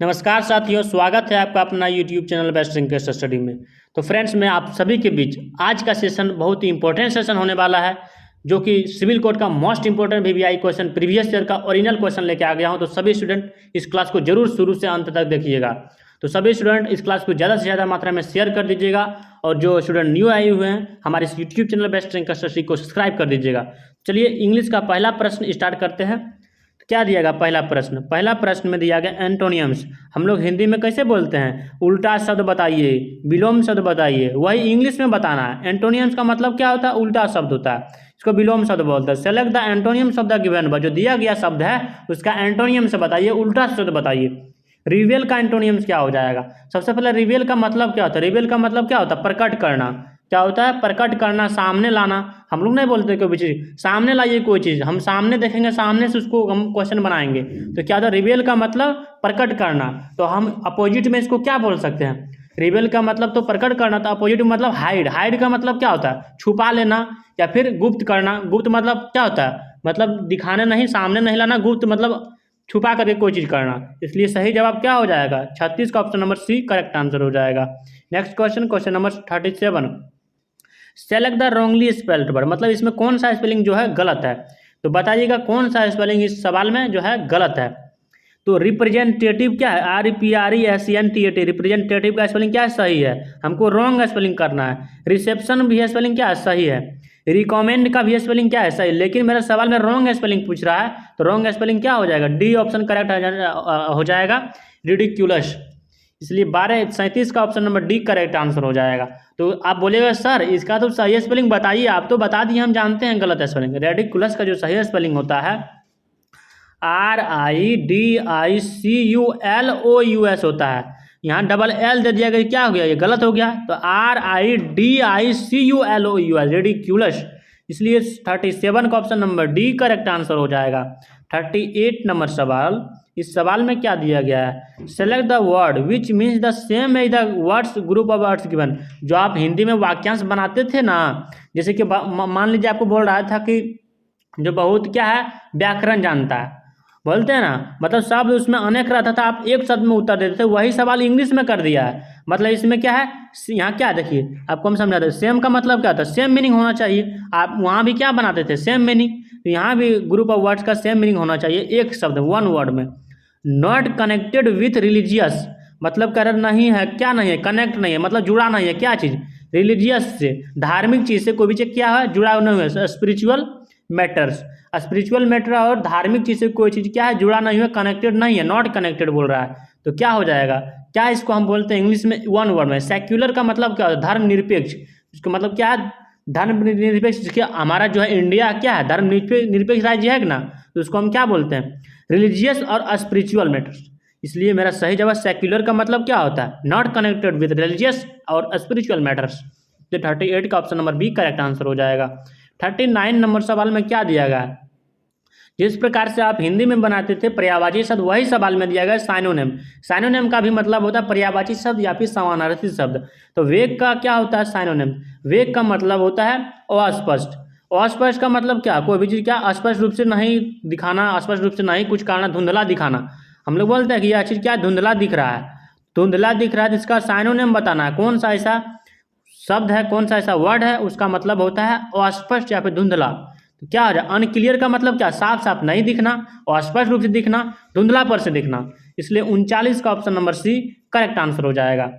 नमस्कार साथियों, स्वागत है आपका अपना YouTube channel best English study में। तो फ्रेंड्स, मैं आप सभी के बीच आज का सेशन बहुत ही इंपॉर्टेंट सेशन होने वाला है, जो कि सिविल कोड का most important VVI question, previous year का ओरिजिनल क्वेश्चन लेके आ गया हूं। तो सभी स्टूडेंट इस क्लास को जरूर शुरू से अंत तक देखिएगा। तो सभी स्टूडेंट इस क्लास को ज़्यादा से ज़्यादा मात्रा में शेयर कर दीजिएगा, और जो स्टूडेंट न्यू आए हुए हैं हमारे इस YouTube channel best English study को सब्सक्राइब कर दीजिएगा। चलिए इंग्लिश का पहला प्रश्न स्टार्ट करते हैं। क्या दिया गया? पहला प्रश्न में दिया गया एंटोनियम्स। हम लोग हिंदी में कैसे बोलते हैं? उल्टा शब्द बताइए, विलोम शब्द बताइए, वही इंग्लिश में बताना है। एंटोनियम्स का मतलब क्या होता है? उल्टा शब्द होता है, इसको विलोम शब्द बोलते हैं। Select the एंटोनियम्स of the given word, जो दिया गया शब्द है उसका एंटोनियम से बताइए, उल्टा शब्द बताइए। रिवेल का एंटोनियम्स क्या हो जाएगा? सबसे पहले रिवेल का मतलब क्या होता है? रिवेल का मतलब क्या होता है? प्रकट करना। क्या होता है? प्रकट करना, सामने लाना। हम लोग नहीं बोलते कोई भी चीज़ सामने लाइए, कोई चीज़ हम सामने देखेंगे, सामने से उसको हम क्वेश्चन बनाएंगे। तो क्या होता है? रिवेल का मतलब प्रकट करना। तो हम अपोजिट में इसको क्या बोल सकते हैं? रिवेल का मतलब तो प्रकट करना था, अपोजिट में मतलब हाइड। हाइड का मतलब क्या होता है? छुपा लेना या फिर गुप्त करना। गुप्त मतलब क्या होता है? मतलब दिखाने नहीं, सामने नहीं लाना। गुप्त मतलब छुपा करके कोई चीज़ करना। इसलिए सही जवाब क्या हो जाएगा? 36 का option number C correct answer हो जाएगा। Next question number 37। Select the wrongly spelled word, मतलब इसमें कौन सा स्पेलिंग जो है गलत है। तो बताइएगा कौन सा स्पेलिंग इस सवाल में जो है गलत है। तो रिप्रेजेंटेटिव क्या है? REPRESENTAT, रिप्रेजेंटेटिव का स्पेलिंग क्या है? सही है। हमको रॉन्ग स्पेलिंग करना है। रिसेप्शन भी स्पेलिंग क्या है? सही है। रिकमेंड का भी स्पेलिंग क्या है? सही। लेकिन मेरा सवाल में रॉन्ग स्पेलिंग पूछ रहा है, तो रॉन्ग स्पेलिंग क्या हो जाएगा? डी ऑप्शन करेक्ट हो जाएगा, रिडिक्यूलस। इसलिए 37 का option number D correct answer हो जाएगा। तो आप बोलेगा सर इसका तो सही स्पेलिंग बताइए, आप तो बता दिए, हम जानते हैं गलत स्पेलिंग। रेडिकुलस का जो सही स्पेलिंग होता है RIDICULOUS होता है। यहाँ डबल एल दे दिया गया, क्या हो गया? ये गलत हो गया। तो RIDICULOUS, रेडिक्यूलस। इसलिए 37 का option number D correct answer हो जाएगा। 38 नंबर सवाल, इस सवाल में क्या दिया गया है? Select the word which means the same as the words group of words given. जो आप हिंदी में वाक्यांश बनाते थे ना, जैसे कि मान लीजिए आपको बोल रहा था कि जो बहुत क्या है, व्याकरण जानता है, बोलते हैं ना, मतलब शब्द उसमें अनेक रहता था, आप एक शब्द में उत्तर देते थे। वही सवाल इंग्लिश में कर दिया है। मतलब इसमें क्या है, यहाँ क्या देखिए, आपको हम समझाते हैं। सेम का मतलब क्या होता है? सेम मीनिंग होना चाहिए। आप वहाँ भी क्या बनाते थे? Same meaning. तो यहाँ भी ग्रुप ऑफ वर्ड्स का सेम मीनिंग होना चाहिए, एक शब्द, वन वर्ड में। नॉट कनेक्टेड विथ रिलीजियस, मतलब कर नहीं है, क्या नहीं है? कनेक्ट नहीं है, मतलब जुड़ा नहीं है। क्या चीज़? रिलीजियस से, धार्मिक चीज़ से कोई भी चीज़ क्या है? जुड़ा नहीं है। स्पिरिचुअल मैटर्स, स्पिरिचुअल मैटर और धार्मिक चीज़ से कोई चीज़ क्या है? जुड़ा नहीं है, कनेक्टेड नहीं है, नॉट कनेक्टेड बोल रहा है। तो क्या हो जाएगा? क्या इसको हम बोलते हैं इंग्लिश में वन वर्ड में? सेक्युलर का मतलब क्या है? धर्मनिरपेक्ष। इसका मतलब क्या है? धर्मनिरपेक्ष। जिसके हमारा जो है इंडिया क्या है? धर्मनिरपेक्ष राज्य है ना, तो उसको हम क्या बोलते हैं? रिलीजियस और स्पिरिचुअल मैटर्स। इसलिए मेरा सही जवाब सेक्युलर का मतलब क्या होता है? नॉट कनेक्टेड विद रिलीजियस और स्पिरिचुअल मैटर्स। तो 38 का option number B correct answer हो जाएगा। 39 नंबर सवाल में क्या दिया गया है? जिस प्रकार से आप हिंदी में बनाते थे पर्यायवाची शब्द, वही सवाल में दिया गया साइनोनिम। साइनोनिम का भी मतलब होता है पर्यायवाची शब्द या फिर समानार्थी शब्द। तो वेग का क्या होता है? साइनोनिम। वेग का मतलब होता है अस्पष्ट। अस्पष्ट का मतलब क्या? कोई भी चीज़ क्या स्पष्ट रूप से नहीं दिखाना, स्पष्ट रूप से नहीं कुछ करना, धुंधला दिखाना। हम लोग बोलते हैं कि यह चीज़ क्या धुंधला दिख रहा है, धुंधला दिख रहा है, तो इसका साइनोनिम बताना है। कौन सा ऐसा शब्द है, कौन सा ऐसा वर्ड है, उसका मतलब होता है अस्पष्ट या फिर धुंधला। तो क्या हो जाए? अनक्लियर का मतलब क्या? साफ साफ नहीं दिखना, और स्पष्ट रूप से दिखना, धुंधला पर से दिखना। इसलिए 39 का option number C correct answer हो जाएगा।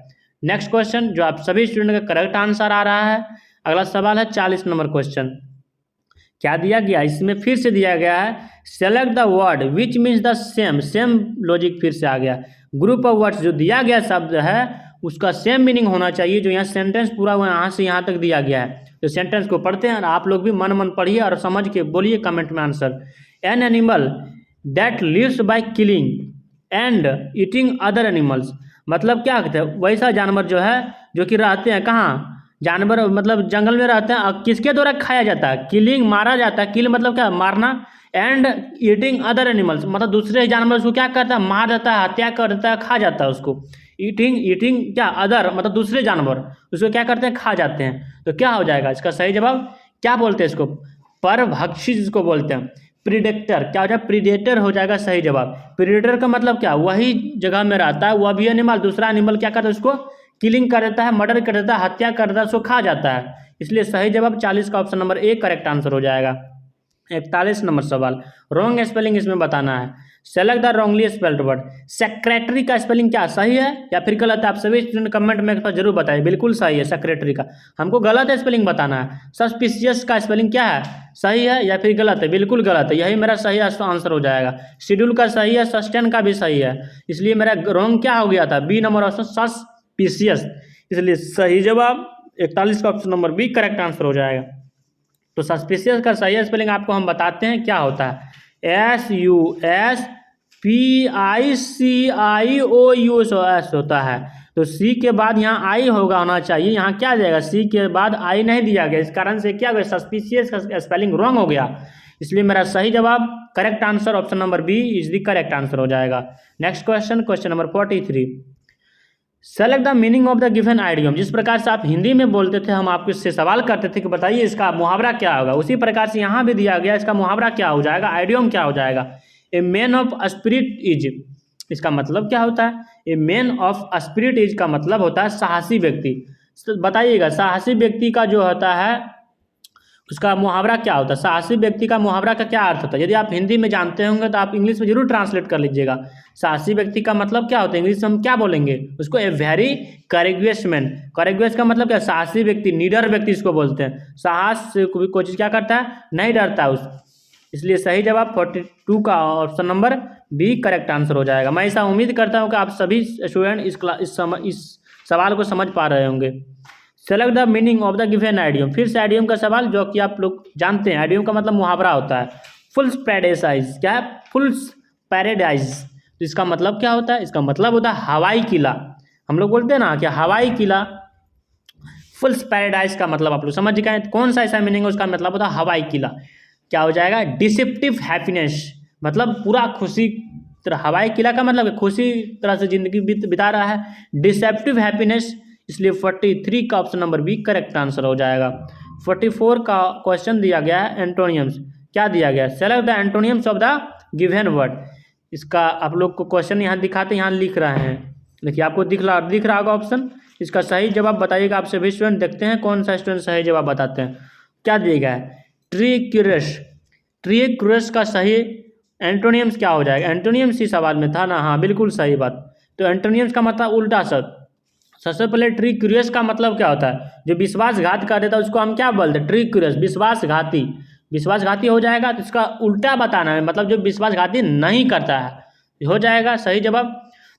नेक्स्ट क्वेश्चन जो आप सभी स्टूडेंट का करेक्ट आंसर आ रहा है। अगला सवाल है 40 नंबर क्वेश्चन। क्या दिया गया? इसमें फिर से दिया गया है select the word which means the same. Same logic फिर से आ गया। ग्रुप ऑफ वर्ड्स, जो दिया गया शब्द है उसका सेम मीनिंग होना चाहिए। जो यहाँ सेंटेंस पूरा हुआ यहाँ से यहाँ तक दिया गया है, तो सेंटेंस को पढ़ते हैं, आप लोग भी मन पढ़िए और समझ के बोलिए कमेंट में answer. An animal that lives by killing and eating other animals, मतलब क्या कहते हैं? वैसा जानवर जो है जो कि रहते हैं कहाँ? जानवर मतलब जंगल में रहते हैं, और किसके द्वारा खाया जाता है? किलिंग, मारा जाता है। किल मतलब क्या? मारना। एंड ईटिंग अदर एनिमल्स, मतलब दूसरे जानवर उसको क्या करता है? मार देता है, हत्या कर देता है, खा जाता है उसको। ईटिंग क्या? अदर मतलब दूसरे जानवर उसको क्या करते हैं? खा जाते हैं। तो क्या हो जाएगा इसका सही जवाब? क्या बोलते हैं इसको? परभक्षी जिसको बोलते हैं। प्रीडेटर, क्या हो जाएगा, प्रीडेटर हो जाएगा सही जवाब। प्रीडेटर का मतलब क्या, वही जगह में रहता है, वह भी एनिमल दूसरा एनिमल क्या करता है, उसको किलिंग कर देता है, मर्डर कर देता है, हत्या कर देता है, उसको खा जाता है। इसलिए सही जवाब 40 का option number A correct answer हो जाएगा। 41 नंबर सवाल, रॉन्ग स्पेलिंग इसमें बताना है। Select the wrongly spelled word. Secretary का स्पेलिंग क्या सही है या फिर गलत है, आप सभी स्टूडेंट कमेंट में जरूर बताइए। बिल्कुल सही है सेक्रेटरी का, हमको गलत स्पेलिंग बताना है। सस्पिशियस का स्पेलिंग क्या है, सही है या फिर गलत है, बिल्कुल गलत है, यही मेरा सही आंसर हो जाएगा। शेड्यूल का सही है, सस्टेन का भी सही है, इसलिए मेरा रॉन्ग क्या हो गया था, बी नंबर ऑप्शन सस्पिशियस, इसलिए सही जवाब 41 का option number B correct answer हो जाएगा। तो सस्पिशियस का सही स्पेलिंग आपको हम बताते हैं क्या होता है, SUSPICIOUS होता है। तो सी के बाद यहाँ आई होना चाहिए, यहाँ क्या जाएगा, सी के बाद आई नहीं दिया गया, इस कारण से क्या हो गया, सस्पिशियस का स्पेलिंग रॉन्ग हो गया, इसलिए मेरा सही जवाब correct answer option number B is the correct answer हो जाएगा। Next question, question number 43, select the meaning of the given idiom. जिस प्रकार से आप हिंदी में बोलते थे, हम आपको इससे सवाल करते थे कि बताइए इसका मुहावरा क्या होगा, उसी प्रकार से यहाँ भी दिया गया, इसका मुहावरा क्या हो जाएगा, आइडियम क्या हो जाएगा। A man of spirit is, इसका मतलब क्या होता है, a man of spirit is का मतलब होता है साहसी व्यक्ति। बताइएगा साहसी व्यक्ति का जो होता है उसका मुहावरा क्या होता है, साहसी व्यक्ति का मुहावरा का क्या अर्थ होता है। यदि आप हिंदी में जानते होंगे तो आप इंग्लिश में जरूर ट्रांसलेट कर लीजिएगा। साहसी व्यक्ति का मतलब क्या होता है, इंग्लिश में हम क्या बोलेंगे उसको, a very courageous man. Courageous का मतलब क्या, साहसी व्यक्ति, निडर व्यक्ति इसको बोलते हैं। साहस से कोई चीज़ क्या करता है, नहीं डरता है इसलिए सही जवाब 42 का option number B correct answer हो जाएगा। मैं ऐसा उम्मीद करता हूँ कि आप सभी स्टूडेंट इस सवाल को समझ पा रहे होंगे। Select the meaning of the given idiom. फिर से आइडियम का सवाल जो कि आप लोग जानते हैं, आइडियम का मतलब मुहावरा होता है। फुल्स पैराडाइज, क्या है, फुल्स पैराडाइज, तो इसका मतलब क्या होता है, इसका मतलब होता है हवाई किला। हम लोग बोलते हैं ना कि हवाई किला, फुल्स पैराडाइज का मतलब आप लोग समझ गए, कौन सा ऐसा मीनिंग है, उसका मतलब होता है हवाई किला। क्या हो जाएगा, डिसेप्टिव हैप्पीनेस, मतलब पूरा खुशी तरह, हवाई किला का मतलब खुशी तरह से जिंदगी बिता रहा है, डिसेप्टिव हैप्पीनेस, इसलिए 43 का option number B correct answer हो जाएगा। 44 का क्वेश्चन दिया गया है एंटोनियम्स, क्या दिया गया है, select the एंटोनियम्स of the given word. इसका आप लोग को क्वेश्चन यहाँ दिखाते, यहाँ लिख रहे हैं, देखिए आपको दिख रहा होगा ऑप्शन, इसका सही जवाब बताइएगा। आप सभी स्टूडेंट देखते हैं कौन सा स्टूडेंट सही जवाब बताते हैं। क्या दिया गया है, ट्रीक्यूरस, ट्रीक्यूरस का सही एंटोनियम्स क्या हो जाएगा, एंटोनियम्स ही सवाल में था ना, हाँ बिल्कुल सही बात। तो एंटोनियम्स का मतलब उल्टा शब्द। सबसे पहले ट्रीक्यूरस का मतलब क्या होता है, जो विश्वासघात कर देता है उसको हम क्या बोलते हैं, ट्रीक्यूरस, विश्वासघाती। विश्वासघाती हो जाएगा तो इसका उल्टा बताना है, मतलब जो विश्वासघाती नहीं करता है, हो जाएगा सही जवाब।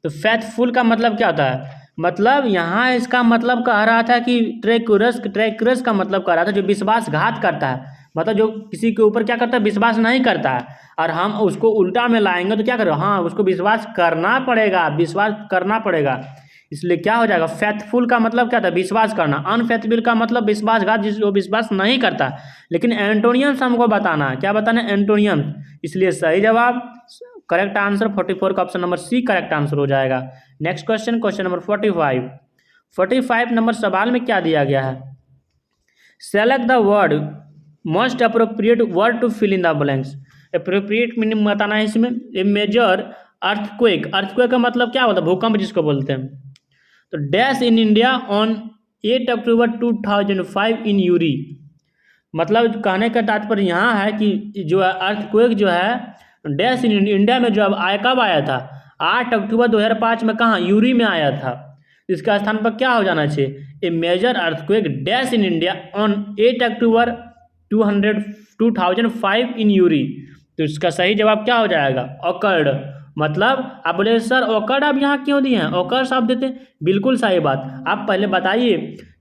तो फेथफुल का मतलब क्या होता है, मतलब यहाँ इसका मतलब कह रहा था कि ट्रेक्यूरस का मतलब कह रहा था जो विश्वासघात करता है, मतलब जो किसी के ऊपर क्या करता है, विश्वास नहीं करता है, और हम उसको उल्टा में लाएंगे तो क्या करें, हाँ उसको विश्वास करना पड़ेगा, विश्वास करना पड़ेगा, इसलिए क्या हो जाएगा, फेथफुल का मतलब क्या था, विश्वास करना। अनफेथफुल का मतलब विश्वासघात, जिसको विश्वास नहीं करता। लेकिन एंटोनियम्स हमको बताना है, क्या बताना है, एंटोनियम्स, इसलिए सही जवाब करेक्ट आंसर 44 का option number C correct answer हो जाएगा। Next question, question number 45 number सवाल में क्या दिया गया है, select the word most appropriate word to fill in the blanks. Appropriate meaning बताना है इसमें। ए मेजर अर्थक्वेक, अर्थक्वेक का मतलब क्या होता है, भूकंप जिसको बोलते हैं। तो dash in India on 8 October 2005 in Yuri, मतलब कहने का तात्पर्य यहाँ है कि जो अर्थक्वेक जो है डैश इन इंडिया में जो अब कब आया था, 8 अक्टूबर 2005 में, कहाँ, यूरी में आया था। इसका स्थान पर क्या हो जाना चाहिए, a major earthquake dash in India on 8 October 2005 in Uri. तो इसका सही जवाब क्या हो जाएगा, ऑकर्ड। मतलब आप बोले सर ऑकर्ड आप यहाँ क्यों दिए हैं, ऑकर आप देते, बिल्कुल सही बात। आप पहले बताइए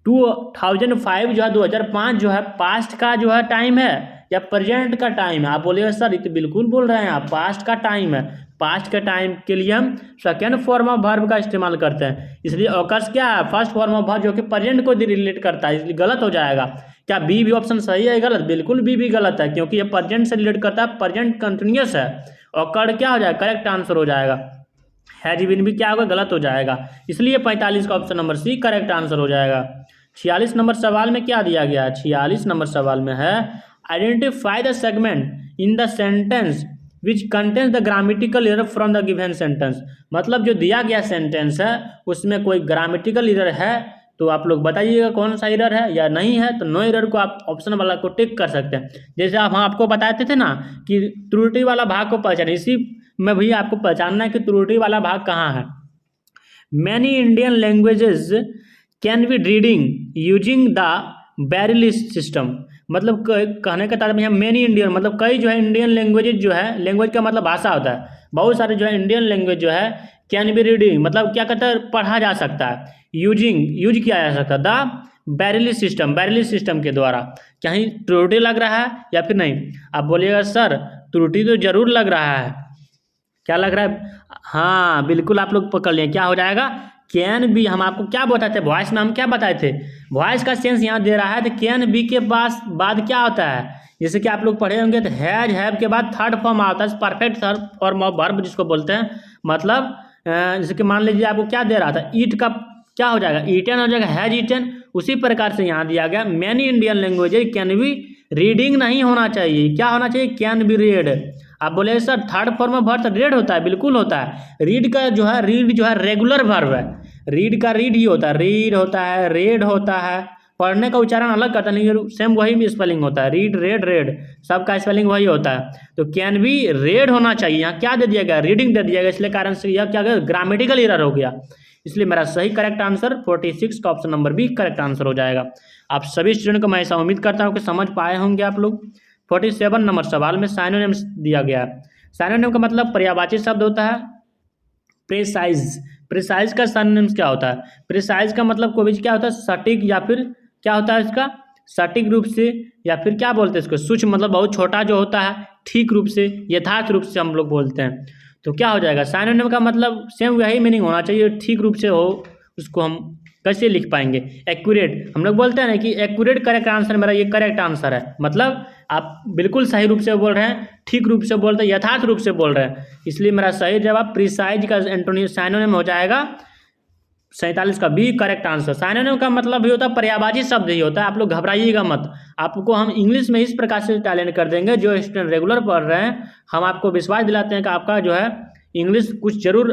2005 जो है 2005 जो है पास्ट का जो है टाइम है या प्रेजेंट का टाइम है। आप बोलिए सर ये तो बिल्कुल बोल रहे हैं आप, पास्ट का टाइम है। पास्ट के टाइम के लिए हम सेकेंड फॉर्म ऑफ वर्ब का इस्तेमाल करते हैं, इसलिए ऑकर्स क्या है, फर्स्ट फॉर्म ऑफ वर्ब जो कि प्रेजेंट को रिलेट करता है, इसलिए गलत हो जाएगा। क्या बी भी ऑप्शन सही है गलत, बिल्कुल बी भी गलत है, क्योंकि ये प्रेजेंट से रिलेट करता है, प्रेजेंट कंटिन्यूस है। ऑकर्ड क्या हो जाएगा, करेक्ट आंसर हो जाएगा। हैज बीन भी क्या होगा, गलत हो जाएगा, इसलिए 45 का option number C correct answer हो जाएगा। 46 नंबर सवाल में क्या दिया गया है, 46 नंबर सवाल में है identify the segment in the sentence which contains the grammatical error from the given sentence. मतलब जो दिया गया सेंटेंस है उसमें कोई ग्रामेटिकल एरर है तो आप लोग बताइएगा कौन सा एरर है, या नहीं है तो नो एरर को आप ऑप्शन वाला को टिक कर सकते हैं। जैसे हम आपको बताते थे ना कि त्रुटि वाला भाग को पहचाने, इसी में भी आपको पहचानना है कि त्रुटि वाला भाग कहाँ है। Many Indian languages can be reading using the barrel system. मतलब कहने का तात्पर्य है मैनी इंडियन मतलब कई जो है इंडियन लैंग्वेजेज जो है, लैंग्वेज का मतलब भाषा होता है, बहुत सारे जो है इंडियन लैंग्वेज जो है कैन बी रीडिंग मतलब क्या कहता है पढ़ा जा सकता है, यूज किया जा सकता है द बैरल सिस्टम के द्वारा। कहीं त्रुटि लग रहा है या फिर नहीं? आप बोलिएगा सर त्रुटि तो जरूर लग रहा है। क्या लग रहा है? हाँ बिल्कुल आप लोग पकड़ लिए। क्या हो जाएगा? Can be. हम आपको क्या बताए थे वॉइस में, हम क्या बताए थे? वॉइस का सेंस यहाँ दे रहा है तो कैन बी के बाद क्या होता है? जैसे कि आप लोग पढ़े होंगे तो हैज हैव के बाद थर्ड फॉर्म आता है, perfect third form of verb जिसको बोलते हैं। मतलब जैसे कि मान लीजिए आपको क्या दे रहा था, ईट का क्या हो जाएगा? ईटन हो जाएगा, हैज ईटन। उसी प्रकार से यहाँ दिया गया many Indian languages can be reading नहीं होना चाहिए, क्या होना चाहिए? Can be read. आप बोले sir third form of verb red होता है, बिल्कुल होता है। रीड जो है रेगुलर वर्ब है, रीड का रीड ही होता है, रीड होता है, रेड होता है। पढ़ने का उच्चारण अलग करता है लेकिन सेम वही भी स्पेलिंग होता है, रीड रेड रेड सबका स्पेलिंग वही होता है। तो कैन बी रेड होना चाहिए, यहाँ क्या दे दिया गया? रीडिंग दे दिया गया, इसलिए कारण से यह क्या गया? ग्रामेटिकल एरर हो गया। इसलिए मेरा सही करेक्ट आंसर 46 का option number B correct answer हो जाएगा। आप सभी स्टूडेंट को मैं ऐसा उम्मीद करता हूँ कि समझ पाए होंगे आप लोग। 47 नंबर सवाल में साइनोनिम्स दिया गया है। साइनोनिम का मतलब पर्यायवाची शब्द होता है। प्रिसाइज का साइनोनिम्स क्या होता है? प्रिसाइज का मतलब कोई भी क्या होता है? सटीक, या फिर क्या होता है इसका? सटीक रूप से, या फिर क्या बोलते हैं इसको? सूक्ष्म मतलब बहुत छोटा जो होता है, ठीक रूप से, यथार्थ रूप से हम लोग बोलते हैं। तो क्या हो जाएगा? साइनोनिम का मतलब सेम वही मीनिंग होना चाहिए, ठीक रूप से हो। उसको हम कैसे लिख पाएंगे? एक्यूरेट। हम लोग बोलते हैं ना कि एक्यूरेट करेक्ट आंसर मेरा ये करेक्ट आंसर है, मतलब आप बिल्कुल सही रूप से बोल रहे हैं, ठीक रूप से बोल रहे हैं, यथार्थ रूप से बोल रहे हैं। इसलिए मेरा सही जवाब प्रिसाइज का एंटोनिम साइनोनिम हो जाएगा 47 का बी करेक्ट आंसर। साइनोनिम का मतलब भी होता है पर्यायवाची शब्द ही होता है। आप लोग घबराइएगा मत, आपको हम इंग्लिश में इस प्रकार से टैलेंट कर देंगे। जो स्टूडेंट रेगुलर पढ़ रहे हैं हम आपको विश्वास दिलाते हैं कि आपका जो है इंग्लिश कुछ जरूर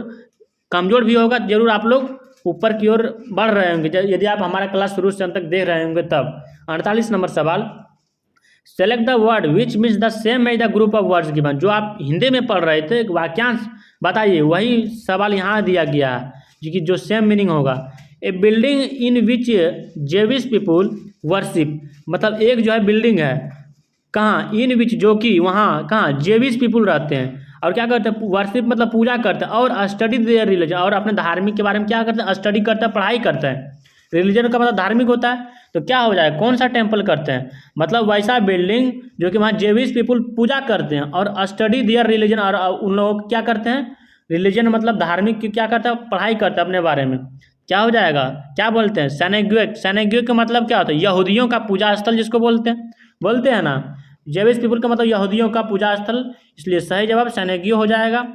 कमजोर भी होगा, जरूर आप लोग ऊपर की ओर बढ़ रहे होंगे यदि आप हमारा क्लास शुरू से अंत तक देख रहे होंगे तब। 48 नंबर सवाल, select the word which means the same as the group of words given. जो आप हिंदी में पढ़ रहे थे वाक्यांश बताइए, वही सवाल यहाँ दिया गया है कि जो सेम मीनिंग होगा। A building in which Jewish people worship. मतलब एक जो है बिल्डिंग है, कहाँ? इन विच जो कि वहाँ, कहाँ? जेविश पीपुल रहते हैं और क्या करते हैं? वर्शिप मतलब पूजा करते हैं, और स्टडी देयर रिलीजन, और अपने धार्मिक के बारे में क्या करते हैं? स्टडी करते हैं, पढ़ाई करते हैं। रिलीजन का मतलब धार्मिक होता है, तो क्या हो जाएगा? कौन सा टेम्पल करते हैं? मतलब वैसा बिल्डिंग जो कि वहाँ जेविश पीपुल पूजा करते हैं और स्टडी देयर रिलीजन, और उन लोग क्या करते हैं? रिलीजन मतलब धार्मिक की क्या करता है? पढ़ाई करता है अपने बारे में। क्या हो जाएगा? क्या बोलते हैं? सेनेग्युक का मतलब क्या होता है? यहूदियों का पूजा स्थल जिसको बोलते हैं ना। जेविश पीपुल का मतलब यहूदियों का पूजा स्थल, इसलिए सही जवाब सेनेग्यू हो जाएगा।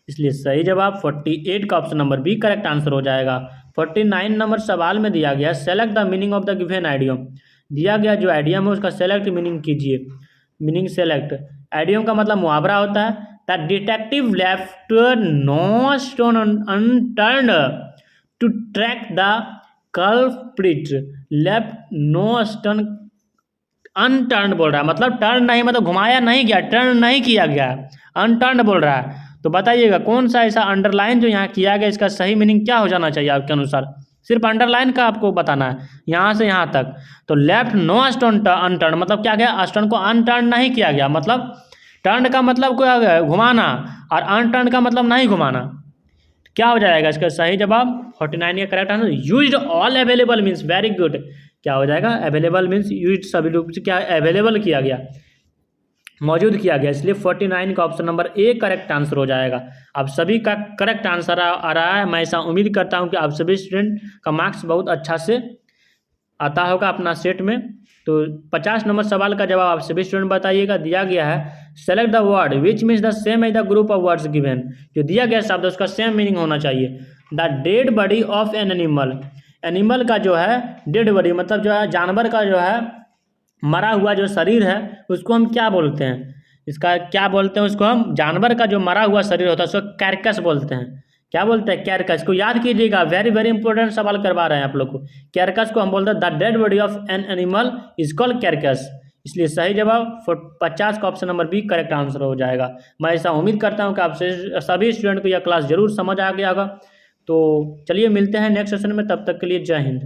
इसलिए सही जवाब 48 का option number B correct answer हो जाएगा। 49 नंबर सवाल में दिया गया select the meaning of the given idiom. दिया गया जो आइडियम है उसका सेलेक्ट मीनिंग कीजिए। Meaning select. आइडियम का मतलब मुहावरा होता है। The detective left no stone unturned to track the culprit. Left no stone unturn बोल रहा है, मतलब टर्न नहीं, मतलब घुमाया नहीं गया, टर्न नहीं किया गया, अनटर्न बोल रहा है। तो बताइएगा कौन सा ऐसा अंडरलाइन जो यहाँ किया गया इसका सही मीनिंग क्या हो जाना चाहिए आपके अनुसार? सिर्फ अंडरलाइन का आपको बताना है यहाँ से यहाँ तक। तो लेफ्ट नो स्टोन अनटर्न मतलब क्या गया? स्टोन को अनटर्न नहीं किया गया, मतलब टर्न का मतलब क्या गया? घुमाना, और अनटर्न का मतलब नहीं घुमाना। क्या हो जाएगा इसका सही जवाब? 49 का correct answer used all available means very good. क्या हो जाएगा? अवेलेबल मीन्स यूज्ड सभी रूप से क्या अवेलेबल किया गया, मौजूद किया गया, इसलिए 49 का option number A correct answer हो जाएगा। आप सभी का करेक्ट आंसर आ रहा है। मैं ऐसा उम्मीद करता हूं कि आप सभी स्टूडेंट का मार्क्स बहुत अच्छा से आता होगा अपना सेट में। तो 50 नंबर सवाल का जवाब आप सभी स्टूडेंट बताइएगा। दिया गया है select the word which means the same as the group of words given. जो दिया गया शब्द उसका सेम मीनिंग होना चाहिए। The dead body of an animal. Animal का जो है डेड बॉडी मतलब जो है जानवर का जो है मरा हुआ जो शरीर है उसको हम क्या बोलते हैं? इसका क्या बोलते हैं, उसको हम जानवर का जो मरा हुआ शरीर होता है उसको कैरकस बोलते हैं। क्या बोलते हैं? कैरकस को याद कीजिएगा, वेरी वेरी इंपॉर्टेंट सवाल करवा रहे हैं आप लोग को। कैरकस को हम बोलते हैं the dead body of an animal is called carcass. इसलिए सही जवाब 50 का option number B correct answer हो जाएगा। मैं ऐसा उम्मीद करता हूँ कि आप सभी स्टूडेंट को यह क्लास जरूर समझ आ गया होगा। तो चलिए मिलते हैं नेक्स्ट सेशन में, तब तक के लिए जय हिंद।